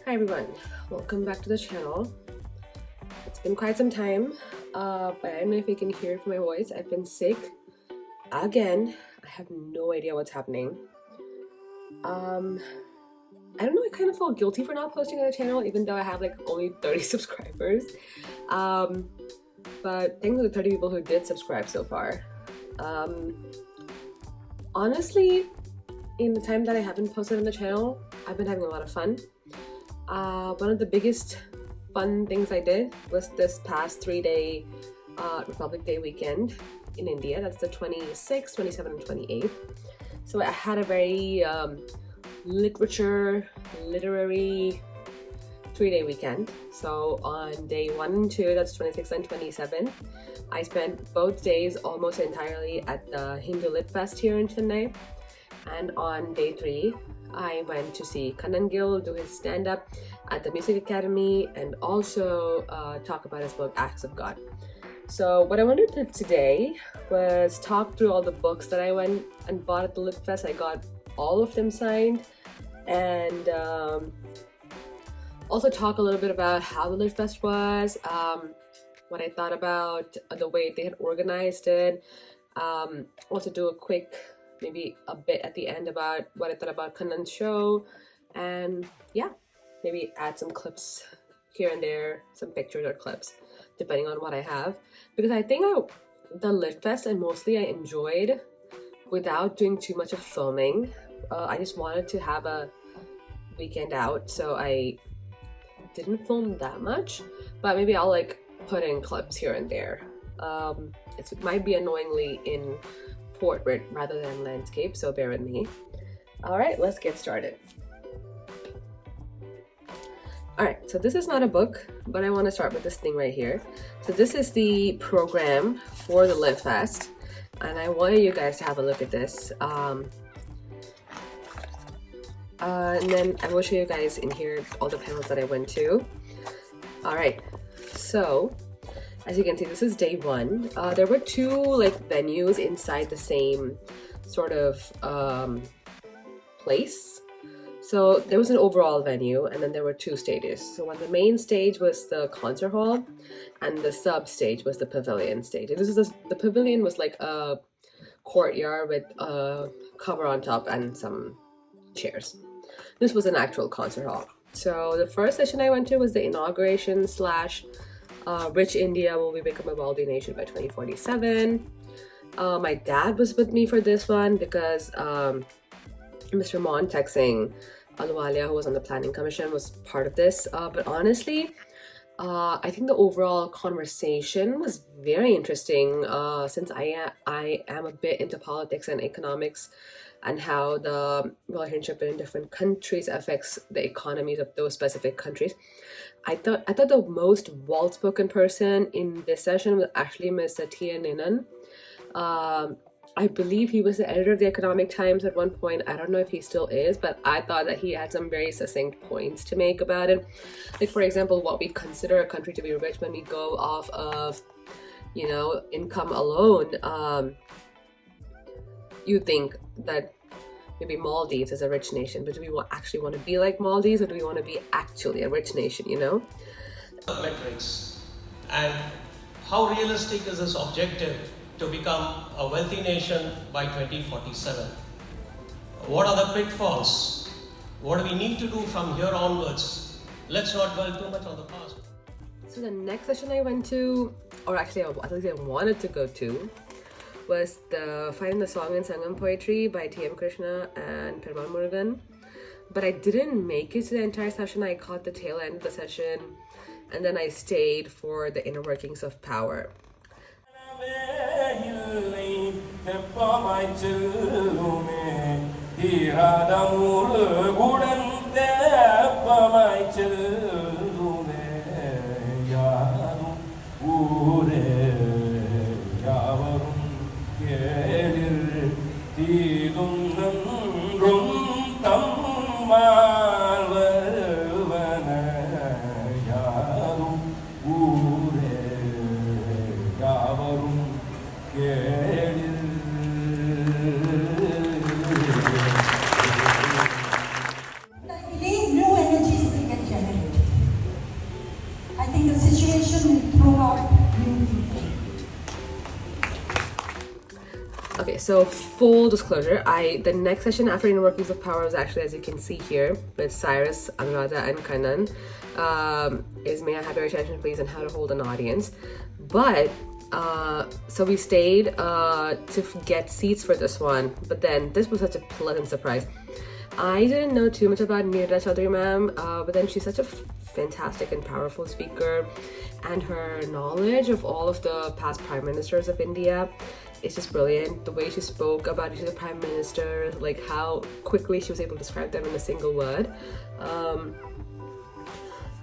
Hi everyone, welcome back to the channel. It's been quite some time, but I don't know if you can hear from my voice. I've been sick again. I have no idea what's happening. I don't know, I kind of felt guilty for not posting on the channel even though I have like only 30 subscribers. But thanks to the 30 people who did subscribe so far. Honestly, in the time that I haven't posted on the channel, I've been having a lot of fun. One of the biggest fun things I did was this past 3-day Republic Day weekend in India. That's the 26th, 27th, and 28th. So I had a very literary 3-day weekend. So on day 1 and 2, that's 26th and 27th, I spent both days almost entirely at the Hindu LitFest here in Chennai. And on day 3, I went to see Kanan Gill do his stand-up at the Music Academy and also talk about his book Acts of God. So what I wanted to do today was talk through all the books that I went and bought at the LitFest. I got all of them signed, and also talk a little bit about how the LitFest was, what I thought about the way they had organized it, also do a quick maybe a bit at the end about what I thought about Kanan's show, and yeah, maybe add some clips here and there, some pictures or clips, depending on what I have. Because I think the LitFest I enjoyed without doing too much of filming. I just wanted to have a weekend out, so I didn't film that much, but maybe I'll like put in clips here and there. It might be annoyingly in portrait rather than landscape, so bear with me. Alright, let's get started. Alright, so this is not a book, but I want to start with this thing right here. So this is the program for the LitFest, and I wanted you guys to have a look at this. And then I will show you guys in here all the panels that I went to. Alright, so as you can see, this is day 1. There were 2 like venues inside the same sort of place. So there was an overall venue, and then there were 2 stages. So when the main stage was the concert hall, and the sub stage was the pavilion stage. And the pavilion was like a courtyard with a cover on top and some chairs. This was an actual concert hall. So the first session I went to was the inauguration / Rich India will become a wealthy nation by 2047. My dad was with me for this one because Mr. Montek Singh Ahluwalia, who was on the planning commission, was part of this. But honestly, I think the overall conversation was very interesting, since I am a bit into politics and economics and how the relationship in different countries affects the economies of those specific countries. I thought the most well-spoken person in this session was actually Mr. T.N. Ninan. I believe he was the editor of the Economic Times at one point. I don't know if he still is, but I thought that he had some very succinct points to make about it. Like, for example, what we consider a country to be rich when we go off of, you know, income alone. You think that maybe Maldives is a rich nation, but do we actually want to be like Maldives, or do we want to be actually a rich nation, you know? Metrics, and how realistic is this objective to become a wealthy nation by 2047? What are the pitfalls? What do we need to do from here onwards? Let's not dwell too much on the past. So the next session I went to, or actually at least I wanted to go to, was the Finding the Song and Sangam Poetry by T.M. Krishna and Perumal Murugan. But I didn't make it to the entire session. I caught the tail end of the session, and then I stayed for the Inner Workings of Power. New energies will get generated. Okay, so full disclosure, the next session after Inner Workings of Power was actually, as you can see here, with Cyrus, Anuradha, and Kanan, is May I Have Your Attention Please and How to Hold an Audience. But so we stayed to get seats for this one, but then this was such a pleasant surprise. I didn't know too much about Neeraj Chaudhary ma'am, but then she's such a fantastic and powerful speaker, and her knowledge of all of the past prime ministers of India is just brilliant. The way she spoke about each of the prime minister, like how quickly she was able to describe them in a single word.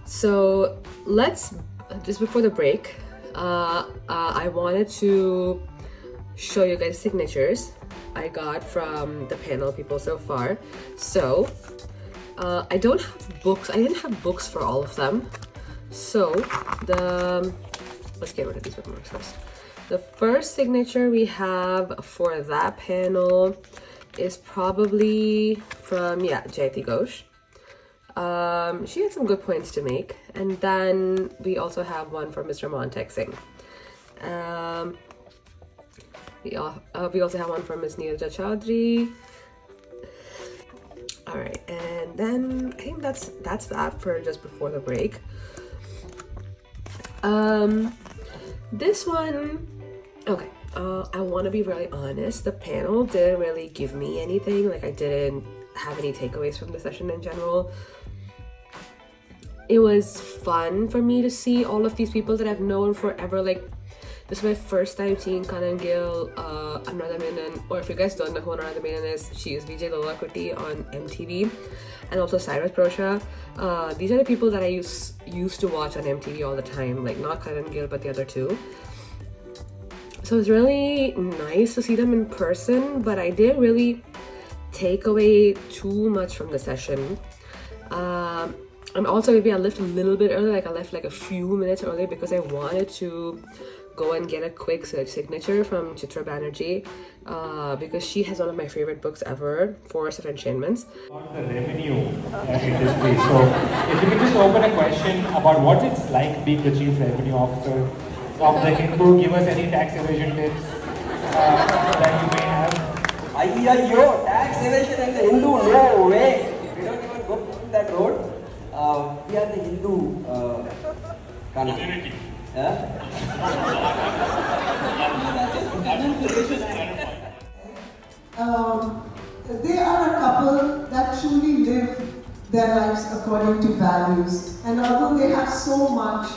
So let's, just before the break, I wanted to show you guys signatures I got from the panel people so far. So I don't have books. I didn't have books for all of them. So let's get rid of these bookmarks first. The first signature we have for that panel is probably from Jayati Ghosh. She had some good points to make. And then we also have one from Mr. Montek Singh. We also have one from Ms. Neeraj Chaudhary. All right, and then I think that's that for just before the break. This one, okay. I want to be really honest. The panel didn't really give me anything. Like, I didn't have any takeaways from the session in general. It was fun for me to see all of these people that I've known forever. Like, this is my first time seeing Kanan Gill, Anuradha Menon, or if you guys don't know who Anuradha Menon is, she is Vijay Lolakutti on MTV, and also Cyrus Prosha. These are the people that I used to watch on MTV all the time, like not Kanan Gill, but the other two. So it's really nice to see them in person, but I didn't really take away too much from the session. And also maybe I left a little bit early, like I left like a few minutes early because I wanted to go and get a quick signature from Chitra Banerjee because she has one of my favorite books ever, Forest of Enchantments. About the revenue industry. So if you could just open a question about what it's like being the Chief Revenue Officer of the Hindu, give us any tax evasion tips that you may have. Yo, tax evasion and the Hindu, no way. We don't even go that road. We are the Hindu community. They are a couple that truly live their lives according to values, and although they have so much,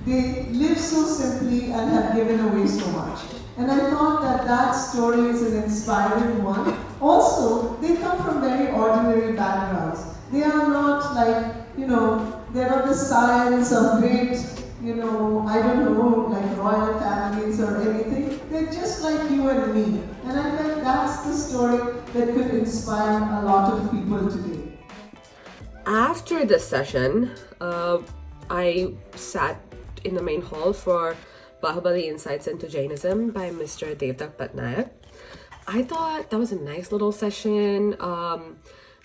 they live so simply and have given away so much. And I thought that story is an inspiring one. Also, they come from very ordinary backgrounds. They are not like, they're not the science of great, I don't know, like royal families or anything. They're just like you and me. And I felt that's the story that could inspire a lot of people today. After this session, I sat in the main hall for Bahubali Insights into Jainism by Mr. Devdak Patnaik. I thought that was a nice little session.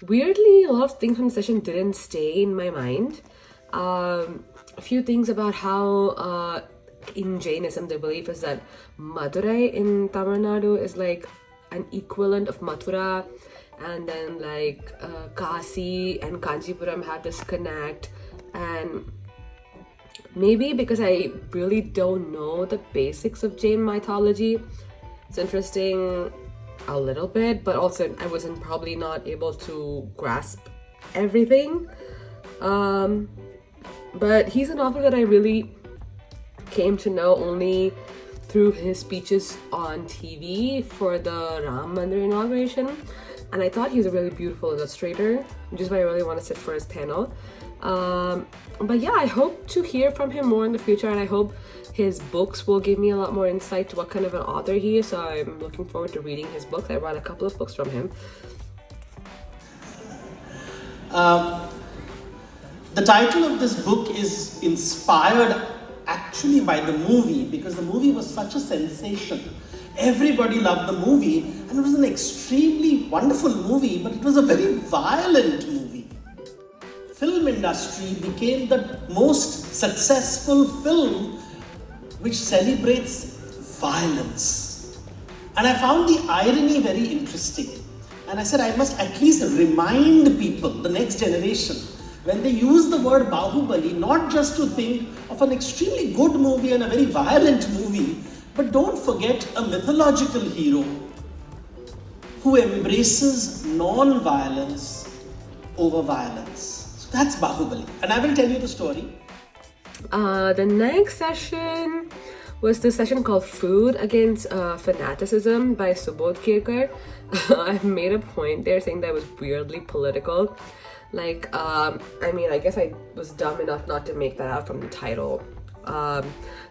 Weirdly, a lot of things from the session didn't stay in my mind. A few things about how in Jainism the belief is that Madurai in Tamil Nadu is like an equivalent of Mathura, and then like Kasi and Kanchipuram have this connect, and maybe because I really don't know the basics of Jain mythology, it's interesting a little bit, but also I wasn't probably not able to grasp everything. But he's an author that I really came to know only through his speeches on TV for the Ram Mandir inauguration, and I thought he was a really beautiful illustrator, which is why I really want to sit for his panel. But yeah, I hope to hear from him more in the future, and I hope his books will give me a lot more insight to what kind of an author he is, so I'm looking forward to reading his books. I bought a couple of books from him. The title of this book is inspired actually by the movie, because the movie was such a sensation. Everybody loved the movie, and it was an extremely wonderful movie, but it was a very violent movie. Film industry became the most successful film which celebrates violence. And I found the irony very interesting. And I said, I must at least remind people, the next generation, when they use the word Bahubali, not just to think of an extremely good movie and a very violent movie, but don't forget a mythological hero who embraces non-violence over violence. So that's Bahubali. And I will tell you the story. The next session was the session called Food Against Fanaticism by Subodh Kirkar. I've made a point there saying that it was weirdly political. Like, I mean, I guess I was dumb enough not to make that out from the title.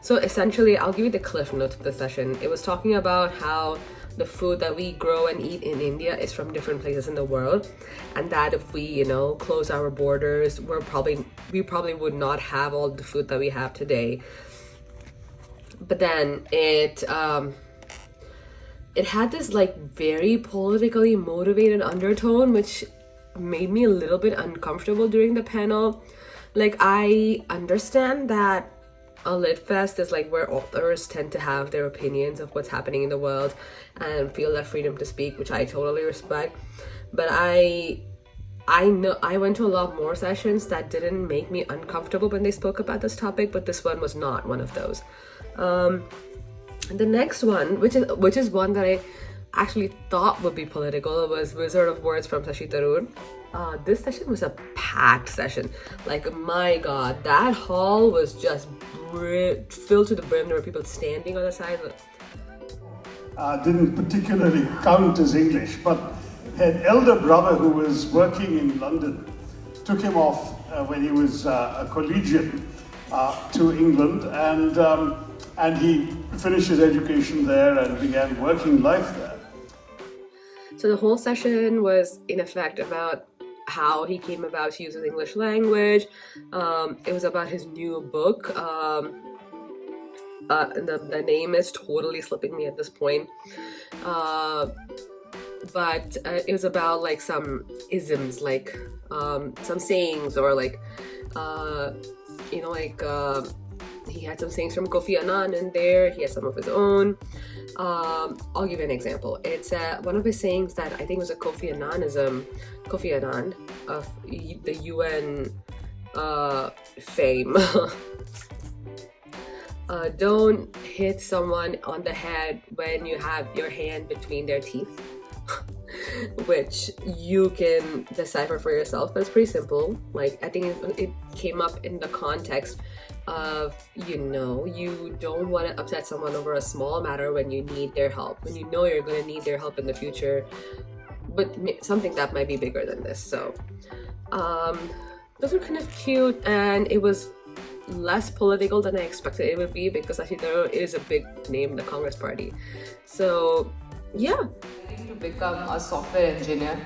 So essentially, I'll give you the cliff notes of the session. It was talking about how the food that we grow and eat in India is from different places in the world, and that if we, you know, close our borders, we probably would not have all the food that we have today. But then it had this like very politically motivated undertone, which made me a little bit uncomfortable during the panel. Like, I understand that a LitFest is like where authors tend to have their opinions of what's happening in the world and feel that freedom to speak, which I totally respect. But I know I went to a lot more sessions that didn't make me uncomfortable when they spoke about this topic, but this one was not one of those. The next one, which is one that I actually thought would be political, was Wizard of Words from Shashi Tharoor. This session was a packed session. Like, my god, that hall was just filled to the brim. There were people standing on the side. Didn't particularly count as English, but an elder brother who was working in London took him off when he was a collegiate to England, and he finished his education there and began working life there. So the whole session was in effect about how he came about to use his English language. It was about his new book. The name is totally slipping me at this point. But it was about like some isms, like some sayings, or like, you know, like he had some sayings from Kofi Annan in there. He had some of his own. I'll give you an example. It's one of his sayings that I think was a Kofi Annan of the UN fame. Don't hit someone on the head when you have your hand between their teeth. Which you can decipher for yourself, but it's pretty simple. Like, I think it came up in the context of, you know, you don't want to upset someone over a small matter when you need their help, when you know you're going to need their help in the future, but something that might be bigger than this. So those were kind of cute, and it was less political than I expected it would be, because Shashi Tharoor is a big name in the Congress party. So yeah. To become a software engineer,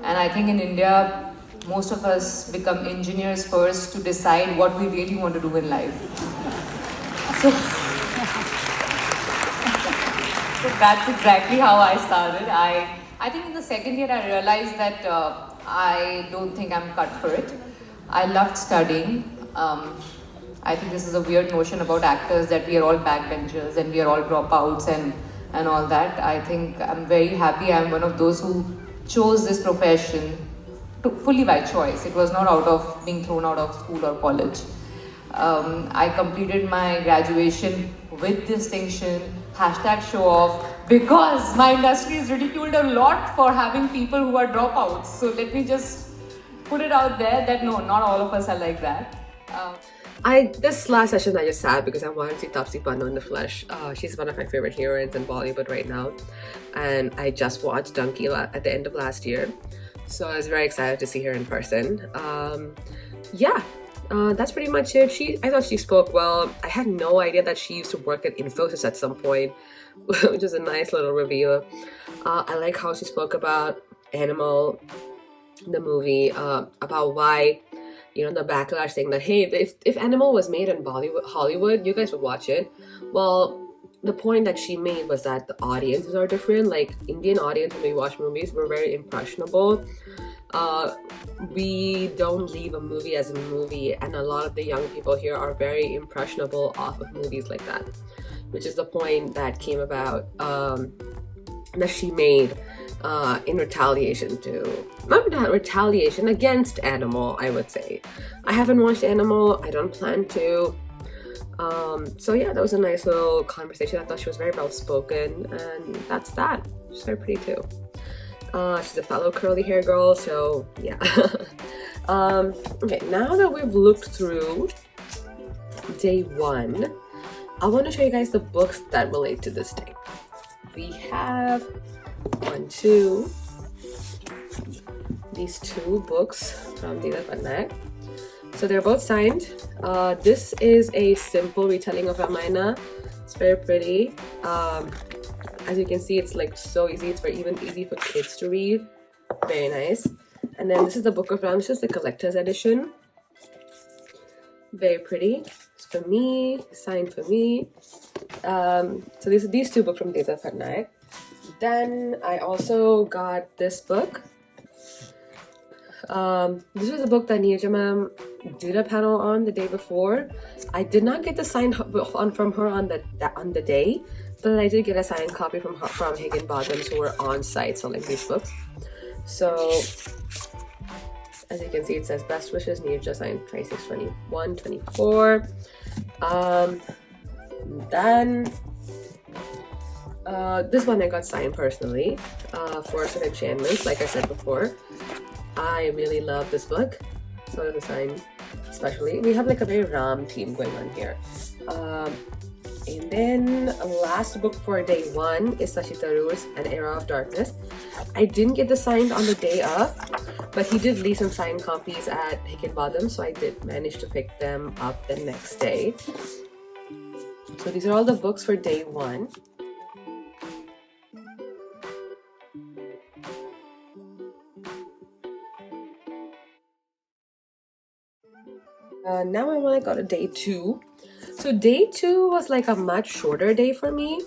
and I think in India most of us become engineers first to decide what we really want to do in life. So that's exactly how I started. I think in the second year I realized that I don't think I'm cut for it. I loved studying. I think this is a weird notion about actors, that we are all backbenchers and we are all dropouts and all that. I think I'm very happy I'm one of those who chose this profession fully by choice. It was not out of being thrown out of school or college. I completed my graduation with distinction, #show-off, because my industry is ridiculed a lot for having people who are dropouts. So let me just put it out there that no, not all of us are like that. This last session I just sat because I wanted to see Taapsee Pannu in the flesh. She's one of my favorite heroines in Bollywood right now, and I just watched Donkey at the end of last year, so I was very excited to see her in person. That's pretty much it. I thought she spoke well. I had no idea that she used to work at Infosys at some point, which is a nice little reveal. I like how she spoke about Animal, the movie, about why, you know, the backlash saying that, hey, if Animal was made in Hollywood, you guys would watch it. Well, the point that she made was that the audiences are different. Like, Indian audience, when we watch movies, we're very impressionable. We don't leave a movie as a movie, and a lot of the young people here are very impressionable off of movies like that, which is the point that came about that she made in retaliation against Animal, I would say. I haven't watched Animal, I don't plan to. So yeah, that was a nice little conversation. I thought she was very well spoken, and that's that. She's very pretty too. She's a fellow curly hair girl, so yeah. Okay, now that we've looked through day 1, I want to show you guys the books that relate to this day. We have these 2 books from Dita Patnaik. So they're both signed. This is a simple retelling of Ramayana. It's very pretty. As you can see, it's like so easy. It's very even easy for kids to read. Very nice. And then this is the Book of Ram. This is the collector's edition. Very pretty. It's for me, signed for me. So these 2 books from Dita Patnaik. Then I also got this book. This was a book that Neerja ma'am did a panel on the day before. I did not get the signed from her on the day, but I did get a signed copy from Higginbotham's, who were on site selling these books. So as you can see, it says best wishes, Neerja, signed 26/21/24. Then this one I got signed personally for some enchantments, like I said before. I really love this book, so it was signed especially. We have like a very Ram theme going on here. And then last book for day 1 is Sashi Tharoor's An Era of Darkness. I didn't get the signed on the day of, but he did leave some signed copies at Higginbotham, so I did manage to pick them up the next day. So these are all the books for day 1. Now I want to go to day 2. So day 2 was like a much shorter day for me.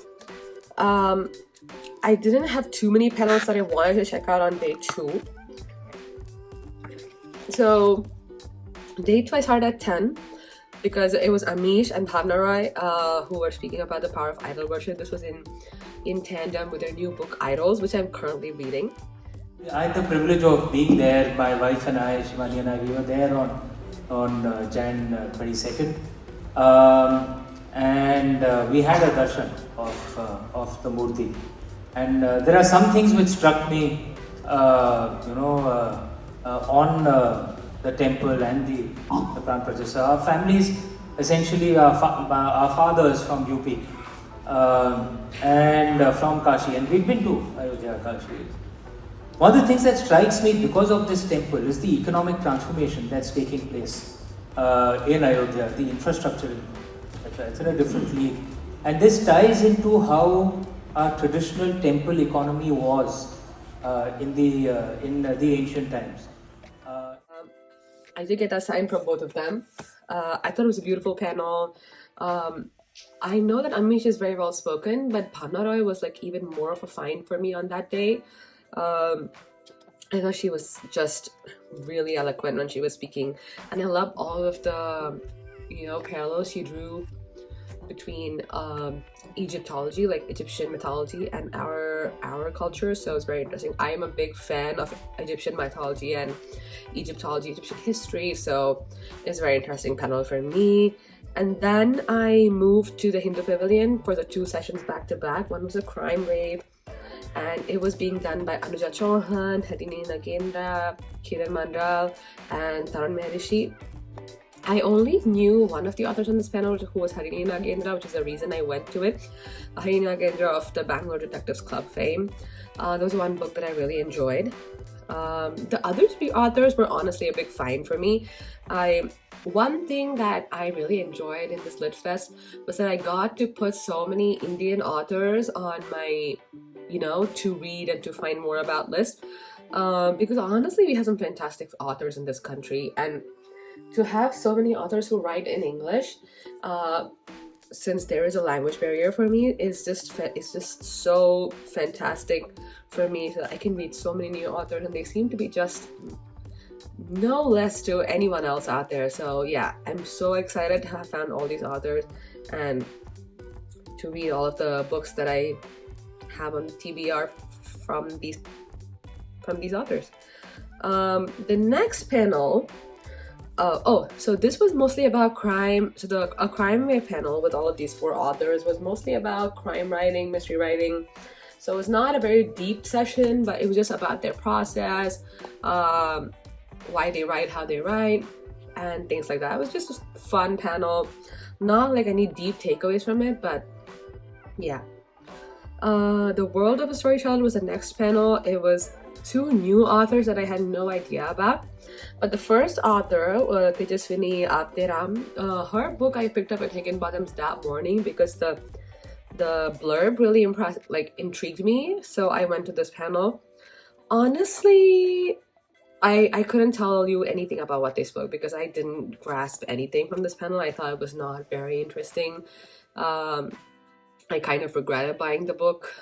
I didn't have too many panels that I wanted to check out on day 2. So day 2 I started at 10 because it was Amish and Bhavna Roy who were speaking about the power of idol worship. This was in tandem with their new book Idols, which I'm currently reading. I had the privilege of being there. My wife and I, Shivani and I, we were there on Jan 22nd. And we had a darshan of the Murti. And there are some things which struck me, on the temple and the Pran Pratishtha. Our families, essentially our fathers from UP and from Kashi, and we've been to Ayodhya, Kashi. One of the things that strikes me because of this temple is the economic transformation that's taking place in Ayodhya, the infrastructure, etc. It's in a different league. And this ties into how our traditional temple economy was in the ancient times. I did get that sign from both of them. I thought it was a beautiful panel. I know that Amish is very well spoken, but Bhavna Roy was like even more of a find for me on that day. I thought she was just really eloquent when she was speaking, and I love all of the parallels she drew between Egyptology, like Egyptian mythology, and our culture. So it's very interesting. I am a big fan of Egyptian mythology and Egyptology, Egyptian history, so it's a very interesting panel for me. And then I moved to the Hindu Pavilion for the 2 sessions back to back. One was a crime rave, and it was being done by Anuja Chauhan, Harini Nagendra, Kiran Mandral, and Tarun Maharishi. I only knew one of the authors on this panel, who was Harini Nagendra, which is the reason I went to it. Harini Nagendra of the Bangalore Detectives Club fame. There was one book that I really enjoyed. The other 3 authors were honestly a big find for me. One thing that I really enjoyed in this LitFest was that I got to put so many Indian authors on my, to read and to find more about list. Because honestly, we have some fantastic authors in this country, and to have so many authors who write in English, since there is a language barrier for me, it's just so fantastic for me. So I can read so many new authors, and they seem to be just no less to anyone else out there. So yeah, I'm so excited to have found all these authors and to read all of the books that I have on TBR from these authors. The next panel, so this was mostly about crime. So a crime wave panel with all of these 4 authors was mostly about crime writing, mystery writing. So it was not a very deep session, but it was just about their process, why they write, how they write, and things like that. It was just a fun panel, not like any deep takeaways from it, but yeah. The World of a Storyteller was the next panel. It was 2 new authors that I had no idea about. But the first author, Tejaswini Apteram, her book I picked up at Higginbotham's that morning because the blurb really intrigued me. So I went to this panel. Honestly, I couldn't tell you anything about what they spoke because I didn't grasp anything from this panel. I thought it was not very interesting. I kind of regretted buying the book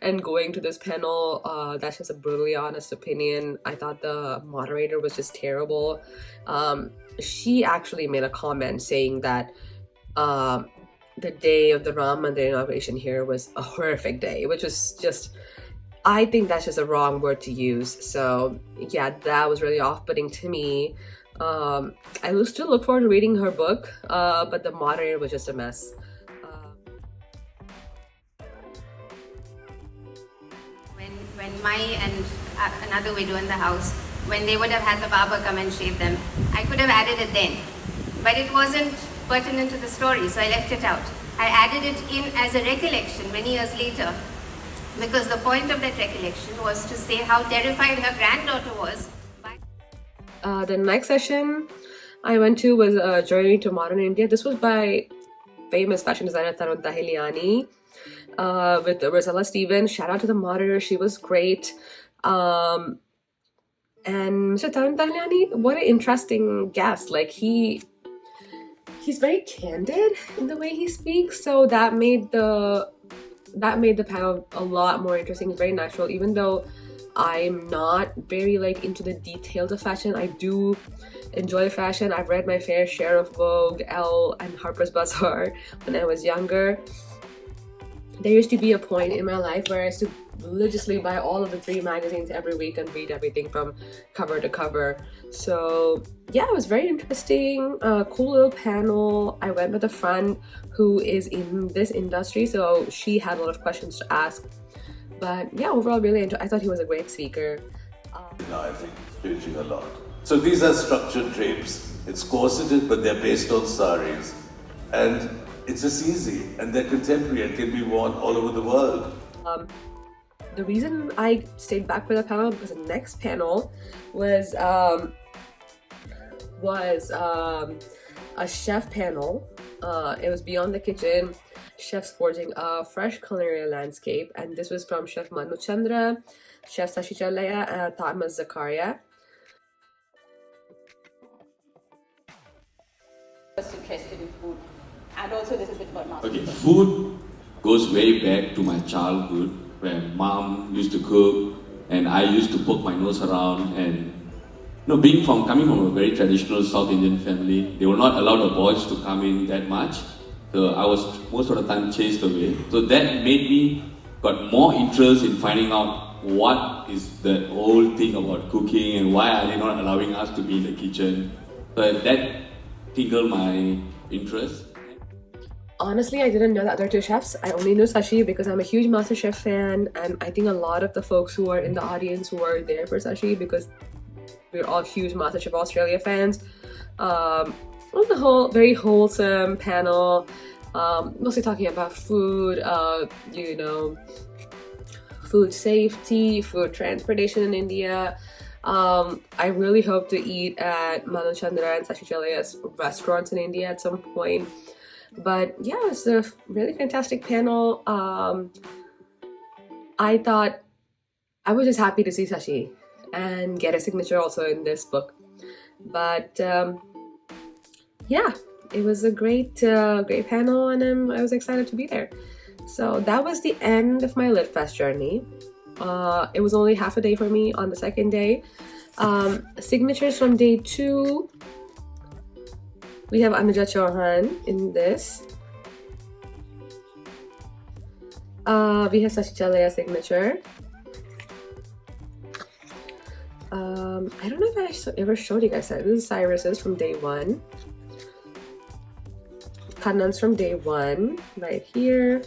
and going to this panel. That's just a brutally honest opinion. I thought the moderator was just terrible. She actually made a comment saying that the day of the Ram Mandir inauguration here was a horrific day, which was just, I think that's just a wrong word to use. So yeah, that was really off-putting to me. I still look forward to reading her book, but the moderator was just a mess. When Mai and another widow in the house, when they would have had the barber come and shave them, I could have added it then. But it wasn't pertinent to the story, so I left it out. I added it in as a recollection many years later, because the point of that recollection was to say how terrified her granddaughter was. The next session I went to was a Journey to Modern India. This was by famous fashion designer Tarun Tahiliani. With Rosella Stevens. Shout out to the moderator, she was great. And Mr. Tarun Tahiliani, what an interesting guest. Like he's very candid in the way he speaks, so that made the panel a lot more interesting. It's very natural, even though I'm not very into the details of fashion. I do enjoy fashion. I've read my fair share of Vogue, Elle, and Harper's Bazaar when I was younger. There used to be a point in my life where I used to religiously buy all of the 3 magazines every week and read everything from cover to cover. So yeah, it was very interesting. Cool little panel. I went with a friend who is in this industry, so she had a lot of questions to ask. But yeah, overall, really enjoyed. I thought he was a great speaker. I think changing a lot. So these are structured drapes. It's corseted, but they're based on saris, and it's just easy, and they're contemporary and can be worn all over the world. The reason I stayed back for the panel because the next panel was a chef panel. It was Beyond the Kitchen, chefs forging a fresh culinary landscape, and this was from Chef Manu Chandra, Chef Sashi Chalaya, and Thomas Zakaria. Was interested in food. And also a little bit about master. Okay, food goes way back to my childhood where mom used to cook and I used to poke my nose around, and coming from a very traditional South Indian family, they will not allow the boys to come in that much. So I was most of the time chased away. So that made me got more interest in finding out what is the whole thing about cooking and why are they not allowing us to be in the kitchen. So that tickled my interest. Honestly, I didn't know the other 2 chefs. I only knew Sashi because I'm a huge MasterChef fan, and I think a lot of the folks who are in the audience who are there for Sashi because we're all huge MasterChef Australia fans. It was a whole very wholesome panel, mostly talking about food, food safety, food transportation in India. I really hope to eat at Manu Chandra and Sashi Chalaya's restaurants in India at some point. But yeah, it was a really fantastic panel. I thought I was just happy to see Sashi and get a signature also in this book. But yeah, it was a great panel, and I was excited to be there. So that was the end of my LitFest journey. It was only half a day for me on the second day. Signatures from day 2. We have Anuja Chauhan in this. We have Sachichalaya signature. I don't know if I ever showed you guys that. This is Cyrus's from day one. Kanan's from day one, right here.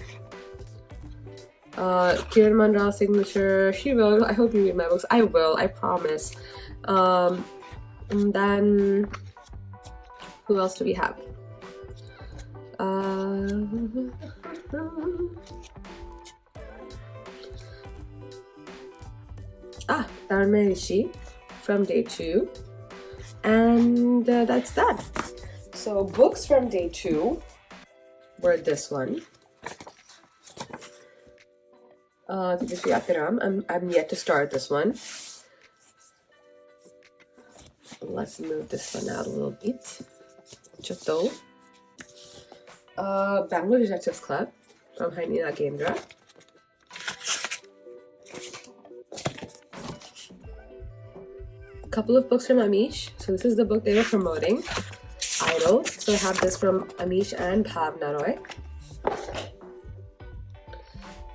Kiran Mandral's signature. She will. I hope you read my books. I will. I promise. And then who else do we have? Dharma Rishi from day 2. And that's that. So books from day 2 were this one. I'm yet to start this one. Let's move this one out a little bit. Chato. Bangalore Detectives Club from Hindu Nagendra. A couple of books from Amish. So this is the book they were promoting, Idol. So I have this from Amish and Bhavna Roy.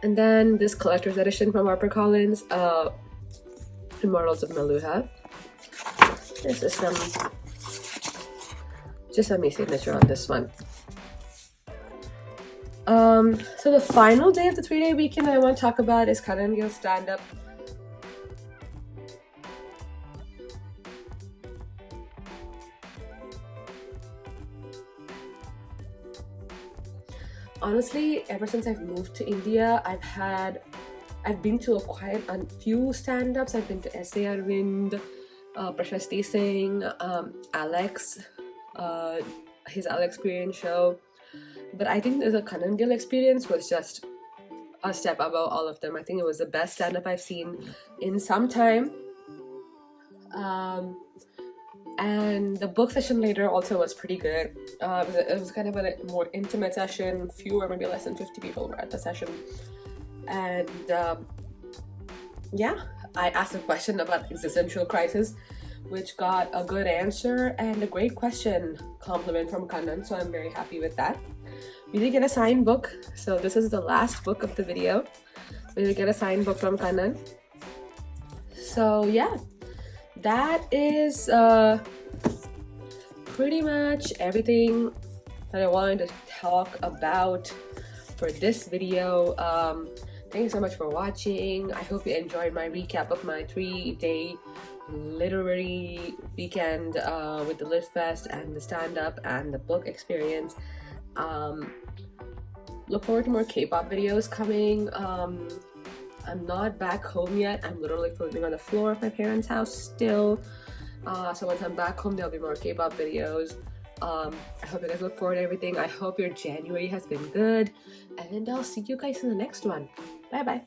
And then this collector's edition from HarperCollins, Immortals of Meluha. This is from just Amish signature on this one. So the final day of the 3-day weekend that I want to talk about is Kanan Gill stand-up. Honestly, ever since I've moved to India, I've been to quite a few stand-ups. I've been to S.A. Arvind, Prashasti Singh, Alex, his Alex Experience show. But I think the Kanan Gill experience was just a step above all of them. I think it was the best stand-up I've seen in some time. And the book session later also was pretty good. It was kind of a more intimate session. Fewer, maybe less than 50 people were at the session. And yeah, I asked a question about existential crisis, which got a good answer and a great question compliment from Kanan. So I'm very happy with that. We did get a signed book. So this is the last book of the video. We did get a signed book from Kanan. So yeah. That is pretty much everything that I wanted to talk about for this video. Thank you so much for watching. I hope you enjoyed my recap of my 3-day literary weekend with the LitFest and the stand-up and the book experience. Look forward to more K-pop videos coming. I'm not back home yet. I'm literally floating on the floor of my parents' house still. So once I'm back home, there'll be more K-pop videos. I hope you guys look forward to everything. I hope your January has been good. And I'll see you guys in the next one. Bye bye.